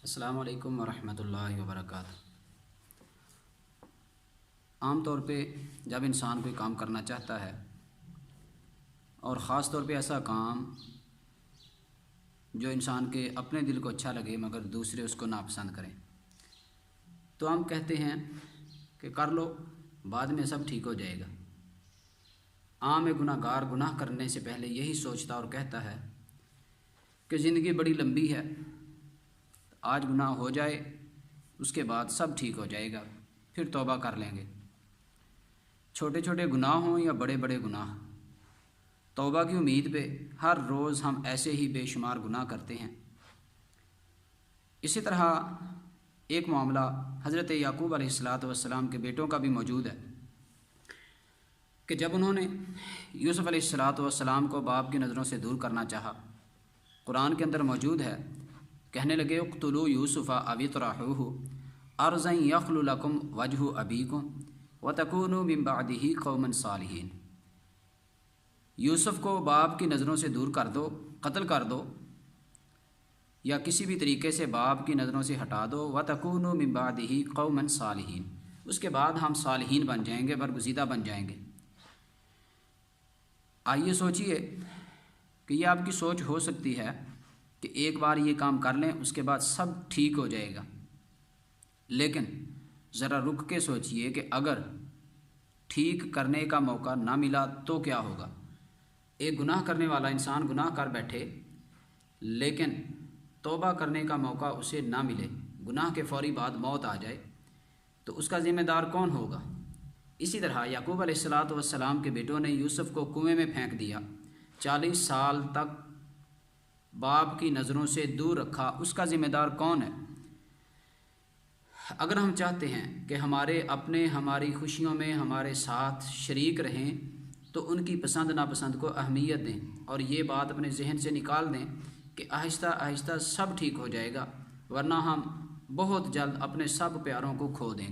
السلام علیکم ورحمۃ اللہ وبرکاتہ۔ عام طور پہ جب انسان کوئی کام کرنا چاہتا ہے اور خاص طور پہ ایسا کام جو انسان کے اپنے دل کو اچھا لگے مگر دوسرے اس کو ناپسند کریں، تو ہم کہتے ہیں کہ کر لو، بعد میں سب ٹھیک ہو جائے گا۔ عام گناہ گار گناہ کرنے سے پہلے یہی سوچتا اور کہتا ہے کہ زندگی بڑی لمبی ہے، آج گناہ ہو جائے اس کے بعد سب ٹھیک ہو جائے گا، پھر توبہ کر لیں گے۔ چھوٹے چھوٹے گناہ ہوں یا بڑے بڑے گناہ، توبہ کی امید پہ ہر روز ہم ایسے ہی بے شمار گناہ کرتے ہیں۔ اسی طرح ایک معاملہ حضرت یعقوب علیہ السلام کے بیٹوں کا بھی موجود ہے کہ جب انہوں نے یوسف علیہ السلام کو باپ کی نظروں سے دور کرنا چاہا، قرآن کے اندر موجود ہے، کہنے لگے اقتلوا یوسف او اطرحوہ ارضا یخل لکم وجہ ابیکم وتکونوا من بعدہ قوما صالحین۔ یوسف کو باپ کی نظروں سے دور کر دو، قتل کر دو، یا کسی بھی طریقے سے باپ کی نظروں سے ہٹا دو، وتکونوا من بعدہ قوما صالحین، اس کے بعد ہم صالحین بن جائیں گے، برگزیدہ بن جائیں گے۔ آئیے سوچئے کہ یہ آپ کی سوچ ہو سکتی ہے کہ ایک بار یہ کام کر لیں اس کے بعد سب ٹھیک ہو جائے گا، لیکن ذرا رک کے سوچئے کہ اگر ٹھیک کرنے کا موقع نہ ملا تو کیا ہوگا۔ ایک گناہ کرنے والا انسان گناہ کر بیٹھے لیکن توبہ کرنے کا موقع اسے نہ ملے، گناہ کے فوری بعد موت آ جائے تو اس کا ذمہ دار کون ہوگا؟ اسی طرح یعقوب علیہ السلام کے بیٹوں نے یوسف کو کنویں میں پھینک دیا، 40 سال تک باپ کی نظروں سے دور رکھا، اس کا ذمہ دار کون ہے؟ اگر ہم چاہتے ہیں کہ ہمارے اپنے ہماری خوشیوں میں ہمارے ساتھ شریک رہیں تو ان کی پسند ناپسند کو اہمیت دیں اور یہ بات اپنے ذہن سے نکال دیں کہ آہستہ آہستہ سب ٹھیک ہو جائے گا، ورنہ ہم بہت جلد اپنے سب پیاروں کو کھو دیں گے۔